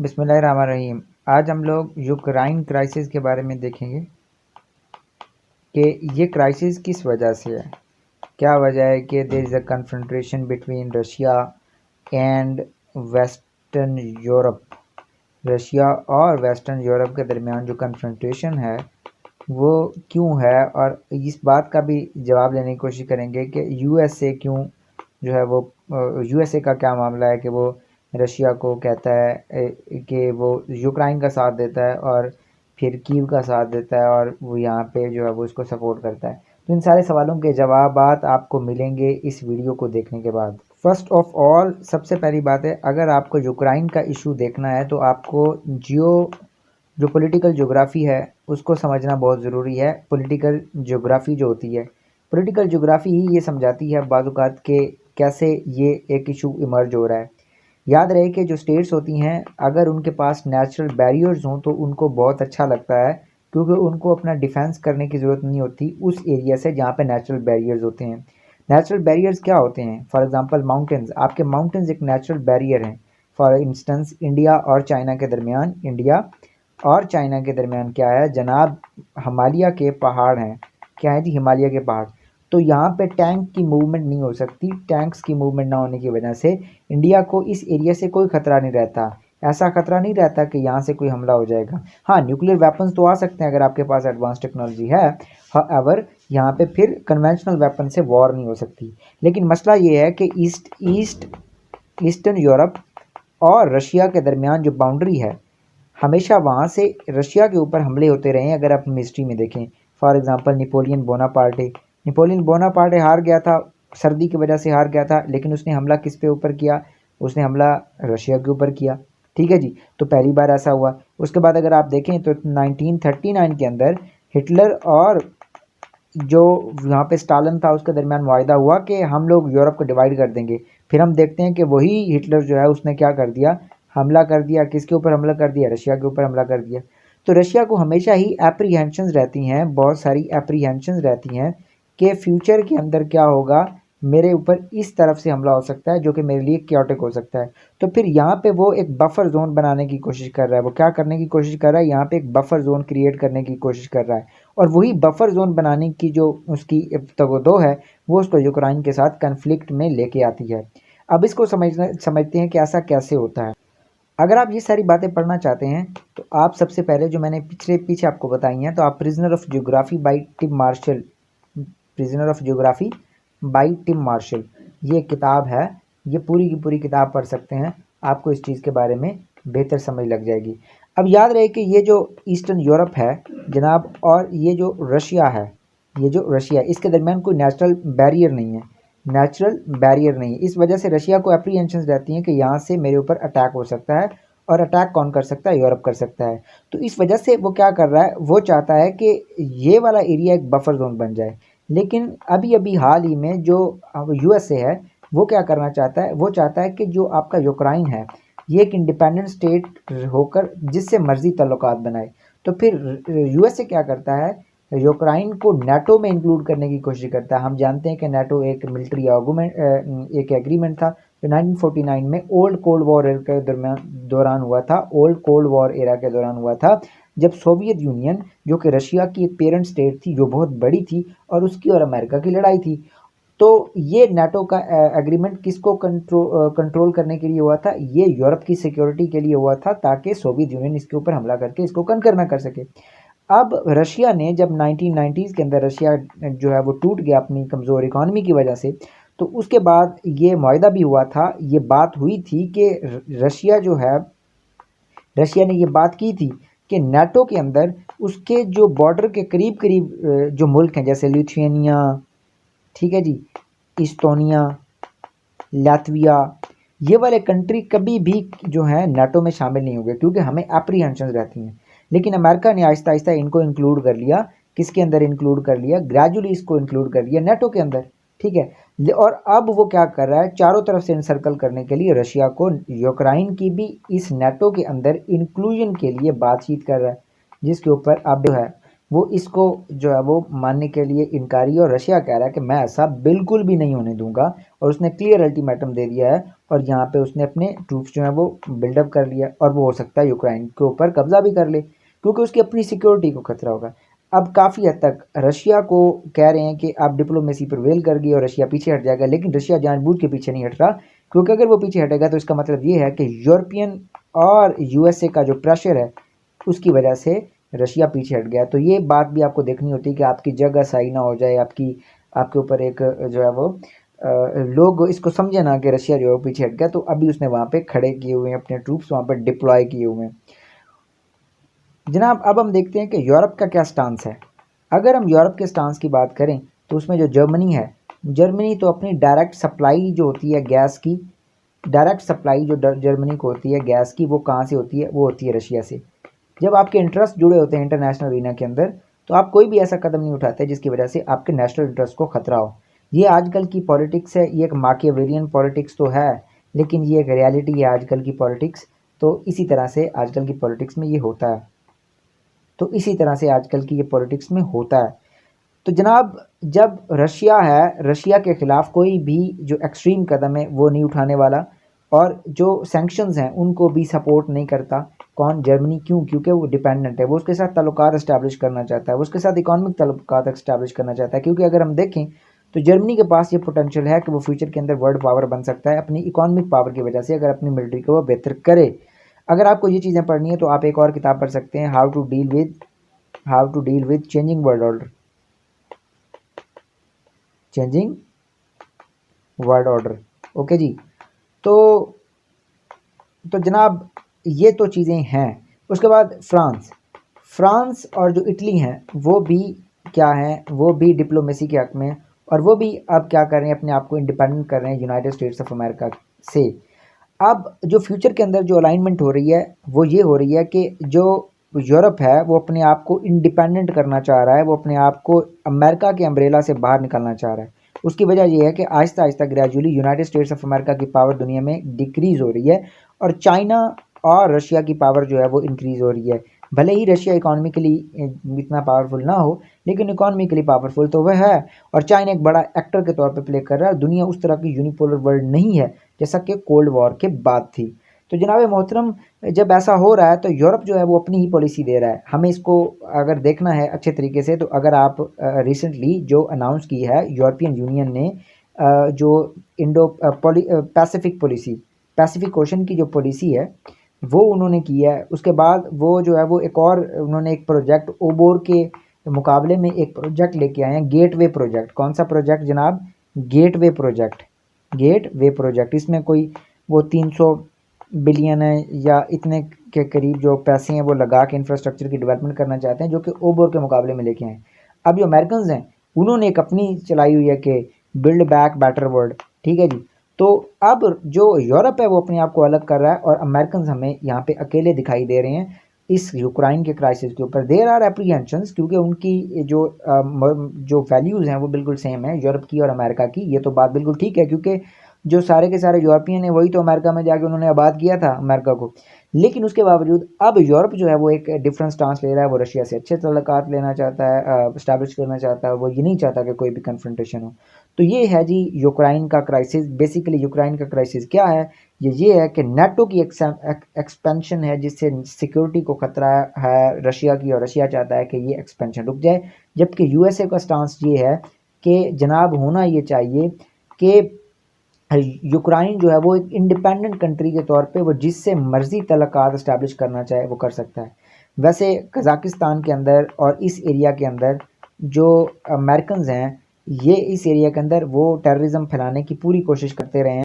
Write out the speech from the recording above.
बिस्मिल्लाहिर्रहमानिर्रहीम। आज हम लोग यूक्रेन क्राइसिस के बारे में देखेंगे कि ये क्राइसिस किस वजह से है। क्या वजह है कि there is a confrontation between Russia and western Europe. Russia और वेस्टर्न यूरोप के दरमियान जो कन्फ्रंटेशन है वो क्यों है, और इस बात का भी जवाब देने की कोशिश करेंगे कि यूएसए क्यों जो है वो यूएसए का क्या मामला है कि वो रशिया को कहता है कि वो यूक्रेन का साथ देता है और फिर कीव का साथ देता है और वो यहाँ पे जो है वो इसको सपोर्ट करता है। तो इन सारे सवालों के जवाबात आपको मिलेंगे इस वीडियो को देखने के बाद। फर्स्ट ऑफ ऑल, सबसे पहली बात है, अगर आपको यूक्रेन का इशू देखना है तो आपको जो पॉलिटिकल ज्योग्राफी है उसको समझना बहुत ज़रूरी है। पॉलिटिकल ज्योग्राफी जो होती है, पॉलिटिकल ज्योग्राफी ही ये समझाती है बाज़-औक़ात के कैसे ये एक इशू इमर्ज हो रहा है। याद रहे कि जो स्टेट्स होती हैं, अगर उनके पास नेचुरल बैरियर्स हों तो उनको बहुत अच्छा लगता है, क्योंकि उनको अपना डिफेंस करने की ज़रूरत नहीं होती उस एरिया से जहाँ पे नेचुरल बैरियर्स होते हैं। नेचुरल बैरियर्स क्या होते हैं? For example mountains. आपके माउंटेन्स एक नेचुरल बैरियर हैं। फॉर इंस्टेंस इंडिया और चाइना के दरमियान क्या है जनाब? हिमालय के पहाड़ हैं। क्या है जी? हिमालय के पहाड़। तो यहाँ पे टैंक की मूवमेंट नहीं हो सकती। टैंक्स की मूवमेंट ना होने की वजह से इंडिया को इस एरिया से कोई खतरा नहीं रहता। ऐसा खतरा नहीं रहता कि यहाँ से कोई हमला हो जाएगा। हाँ, न्यूक्लियर वेपन्स तो आ सकते हैं अगर आपके पास एडवांस टेक्नोलॉजी है। हाउएवर यहाँ पे फिर कन्वेंशनल वेपन से वॉर नहीं हो सकती। लेकिन मसला ये है कि ईस्टर्न यूरोप और रशिया के दरमियान जो बाउंड्री है, हमेशा वहाँ से रशिया के ऊपर हमले होते रहे हैं। अगर आप हिस्ट्री में देखें, फॉर एग्जांपल नेपोलियन बोनापार्टे हार गया था, सर्दी की वजह से हार गया था, लेकिन उसने हमला किस पे ऊपर किया? उसने हमला रशिया के ऊपर किया। ठीक है जी, तो पहली बार ऐसा हुआ। उसके बाद अगर आप देखें तो 1939 के अंदर हिटलर और जो यहाँ पे स्टालिन था उसके दरमियान वायदा हुआ कि हम लोग यूरोप को डिवाइड कर देंगे। फिर हम देखते हैं कि वही हिटलर जो है उसने क्या कर दिया? हमला कर दिया। किसके ऊपर हमला कर दिया? रशिया के ऊपर हमला कर दिया। तो रशिया को हमेशा ही एप्रीहेंशंस रहती हैं, बहुत सारी एप्रीहेंशंस रहती हैं कि फ्यूचर के अंदर क्या होगा, मेरे ऊपर इस तरफ से हमला हो सकता है जो कि मेरे लिए क्योटिक हो सकता है। तो फिर यहाँ पे वो एक बफर जोन बनाने की कोशिश कर रहा है। वो क्या करने की कोशिश कर रहा है? यहाँ पे एक बफर जोन क्रिएट करने की कोशिश कर रहा है, और वही बफर जोन बनाने की जो उसकी तगदो है वो उसको यूक्रेन के साथ कन्फ्लिक्ट में लेके आती है। अब इसको समझते हैं कि ऐसा कैसे होता है। अगर आप ये सारी बातें पढ़ना चाहते हैं तो आप सबसे पहले जो मैंने पीछे आपको बताई हैं, तो आप prisoner of geography by Tim Marshall, ये किताब है, ये पूरी की पूरी किताब पढ़ सकते हैं। आपको इस चीज़ के बारे में बेहतर समझ लग जाएगी। अब याद रहे कि ये जो ईस्टर्न यूरोप है जनाब, और ये जो रशिया इसके दरमियान कोई नेचुरल बैरियर नहीं है। इस वजह से रशिया को एप्रीहेंशंस रहती हैं कि यहाँ से मेरे ऊपर अटैक हो सकता है, और अटैक कौन कर सकता है? यूरोप कर सकता है। तो इस वजह से वो क्या कर रहा है? वो चाहता है कि ये वाला एरिया एक बफर जोन बन जाए। लेकिन अभी हाल ही में जो यूएसए है वो क्या करना चाहता है? वो चाहता है कि जो आपका यूक्रेन है ये एक इंडिपेंडेंट स्टेट होकर जिससे मर्जी ताल्लुकात बनाए। तो फिर यूएसए क्या करता है? यूक्रेन को नाटो में इंक्लूड करने की कोशिश करता है। हम जानते हैं कि नाटो एक मिलिट्री एक एग्रीमेंट था जो 1949 में ओल्ड कोल्ड वॉर के दौरान हुआ था। ओल्ड कोल्ड वॉर एरा के दौरान हुआ था, जब सोवियत यूनियन, जो कि रशिया की एक पेरेंट स्टेट थी जो बहुत बड़ी थी, और उसकी और अमेरिका की लड़ाई थी। तो ये नाटो का एग्रीमेंट किसको कंट्रोल करने के लिए हुआ था? ये यूरोप की सिक्योरिटी के लिए हुआ था, ताकि सोवियत यूनियन इसके ऊपर हमला करके इसको कंकर ना कर सके। अब रशिया ने जब 1990s के अंदर रशिया जो है वो टूट गया अपनी कमज़ोर इकोनॉमी की वजह से, तो उसके बाद ये मुआहदा भी हुआ था, ये बात हुई थी कि रशिया ने ये बात की थी कि नाटो के अंदर उसके जो बॉर्डर के करीब करीब जो मुल्क हैं, जैसे लिथुआनिया, ठीक है जी, इस्टोनिया, लातविया, ये वाले कंट्री कभी भी जो है नाटो में शामिल नहीं होंगे, क्योंकि हमें एप्रीहेंशंस रहती हैं। लेकिन अमेरिका ने आहिस्ता आहिस्ता इनको इंक्लूड कर लिया। किसके अंदर इंक्लूड कर लिया? ग्रेजुअली इसको इंक्लूड कर लिया नाटो के अंदर। ठीक है, और अब वो क्या कर रहा है? चारों तरफ से इंसर्कल करने के लिए रशिया को यूक्रेन की भी इस नाटो के अंदर इंक्लूजन के लिए बातचीत कर रहा है, जिसके ऊपर अब जो है वो इसको जो है वो मानने के लिए इनकारी। और रशिया कह रहा है कि मैं ऐसा बिल्कुल भी नहीं होने दूंगा, और उसने क्लियर अल्टीमेटम दे दिया है और यहाँ पे उसने अपने ट्रूप्स जो हैं वो बिल्डअप कर लिया, और वो हो सकता है यूक्रेन के ऊपर कब्जा भी कर ले, क्योंकि उसकी अपनी सिक्योरिटी को खतरा होगा। अब काफ़ी हद तक रशिया को कह रहे हैं कि आप डिप्लोमेसी प्रिवेल कर गई और रशिया पीछे हट जाएगा, लेकिन रशिया जानबूझ के पीछे नहीं हट रहा, क्योंकि अगर वो पीछे हटेगा तो इसका मतलब ये है कि यूरोपियन और यूएसए का जो प्रेशर है उसकी वजह से रशिया पीछे हट गया। तो ये बात भी आपको देखनी होती है कि आपकी जगह सही ना हो जाए, आपके ऊपर एक जो है वो लोग इसको समझे ना कि रशिया जो है पीछे हट गया। तो अभी उसने वहाँ पे खड़े किए हुए हैं अपने ट्रूप्स, वहाँ पर डिप्लॉय किए हुए हैं। जनाब अब हम देखते हैं कि यूरोप का क्या स्टांस है। अगर हम यूरोप के स्टांस की बात करें तो उसमें जो जर्मनी है, जर्मनी तो अपनी डायरेक्ट सप्लाई जो होती है गैस की, डायरेक्ट सप्लाई जो जर्मनी को होती है गैस की, वो कहाँ से होती है? वो होती है रशिया से। जब आपके इंटरेस्ट जुड़े होते हैं इंटरनेशनल अरीना के अंदर, तो आप कोई भी ऐसा कदम नहीं उठाते जिसकी वजह से आपके नेशनल इंटरेस्ट को खतरा हो। ये आजकल की पॉलिटिक्स है, ये एक माकियावेलियन पॉलिटिक्स तो है, लेकिन ये एक रियलिटी है आजकल की पॉलिटिक्स। तो इसी तरह से आजकल की पॉलिटिक्स में ये होता है, तो इसी तरह से आजकल की ये पॉलिटिक्स में होता है। तो जनाब जब रशिया है, रशिया के ख़िलाफ़ कोई भी जो एक्सट्रीम कदम है वो नहीं उठाने वाला, और जो सैंक्शंस हैं उनको भी सपोर्ट नहीं करता। कौन? जर्मनी। क्यों? क्योंकि वो डिपेंडेंट है, वो उसके साथ ताल्लुकात इस्टेब्लिश करना चाहता है, वो उसके साथ इकोनॉमिक ताल्लुकात इस्टेब्लिश करना चाहता है। क्योंकि अगर हम देखें तो जर्मनी के पास ये पोटेंशियल है कि वो फ्यूचर के अंदर वर्ल्ड पावर बन सकता है अपनी इकोनॉमिक पावर की वजह से, अगर अपनी मिलिट्री को वो बेहतर करे। अगर आपको ये चीज़ें पढ़नी है तो आप एक और किताब पढ़ सकते हैं, how to deal with changing world order, changing world order. Okay जी। तो जनाब ये तो चीज़ें हैं। उसके बाद फ्रांस और जो इटली हैं वो भी क्या हैं? वो भी डिप्लोमेसी के हक में, और वो भी अब क्या कर रहे हैं? अपने आप को इंडिपेंडेंट कर रहे हैं यूनाइटेड स्टेट्स ऑफ अमेरिका से। अब जो फ्यूचर के अंदर जो अलाइनमेंट हो रही है वो ये हो रही है कि जो यूरोप है वो अपने आप को इंडिपेंडेंट करना चाह रहा है, वो अपने आप को अमेरिका के अम्ब्रेला से बाहर निकालना चाह रहा है। उसकी वजह यह है कि Aahista Aahista gradually United states of America की पावर दुनिया में डिक्रीज़ हो रही है, और चाइना और रशिया की पावर जो है वो इंक्रीज़ हो रही है। भले ही रशिया इकोनॉमिकली इतना पावरफुल ना हो, लेकिन इकोनॉमिकली पावरफुल तो वह है, और चाइना एक बड़ा एक्टर के तौर पे प्ले कर रहा है। दुनिया उस तरह की यूनिपोलर वर्ल्ड नहीं है जैसा कि कोल्ड वॉर के बाद थी। तो जनाब मोहतरम जब ऐसा हो रहा है तो यूरोप जो है वो अपनी ही पॉलिसी दे रहा है। हमें इसको अगर देखना है अच्छे तरीके से, तो अगर आप रिसेंटली जो अनाउंस की है यूरोपियन यूनियन ने, जो Indo Pacific policy, Pacific ocean की जो पॉलिसी है वो उन्होंने की है। उसके बाद वो जो है वो एक और उन्होंने एक प्रोजेक्ट ओबोर के मुकाबले में एक प्रोजेक्ट लेके आए हैं, गेटवे प्रोजेक्ट। कौन सा प्रोजेक्ट जनाब? Gateway project. गेटवे प्रोजेक्ट, इसमें कोई वो 300 बिलियन है या इतने के करीब जो पैसे हैं वो लगा के इंफ्रास्ट्रक्चर की डेवलपमेंट करना चाहते हैं, जो कि ओबोर के मुकाबले में लेके आए। अब जो अमेरिकन हैं उन्होंने एक अपनी चलाई हुई है कि बिल्ड बैक बेटर वर्ल्ड। ठीक है जी। तो अब जो यूरोप है वो अपने आप को अलग कर रहा है, और अमेरिकन हमें यहाँ पे अकेले दिखाई दे रहे हैं इस यूक्रेन के क्राइसिस के ऊपर। देर आर एप्रीहेंशंस, क्योंकि उनकी जो वैल्यूज़ हैं वो बिल्कुल सेम है यूरोप की और अमेरिका की। ये तो बात बिल्कुल ठीक है, क्योंकि जो सारे के सारे यूरोपियन है वही तो अमेरिका में जाके उन्होंने आबाद किया था अमेरिका को। लेकिन उसके बावजूद अब यूरोप जो है वो एक डिफरेंट स्टांस ले रहा है, वो रशिया से अच्छे तल्लुकात लेना चाहता है, इस्टेब्लिश करना चाहता है। वो ये नहीं चाहता कि कोई भी कन्फ्रंटेशन हो। तो ये है जी यूक्रेन का क्राइसिस। बेसिकली यूक्रेन का क्राइसिस क्या है? ये है कि नेटो की एक्सपेंशन है जिससे सिक्योरिटी को खतरा है रशिया की, और रशिया चाहता है कि ये एक्सपेंशन रुक जाए। जबकि यूएसए का स्टांस ये है कि जनाब होना ये चाहिए कि यूक्रेन जो है वो एक इंडिपेंडेंट कंट्री के तौर पे वो जिससे मर्जी तल्लुकात इस्टेब्लिश करना चाहे वो कर सकता है। वैसे कज़ाकिस्तान के अंदर और इस एरिया के अंदर जो अमेरिकन हैं, ये इस एरिया के अंदर वो टेररिज्म फैलाने की पूरी कोशिश करते रहे हैं।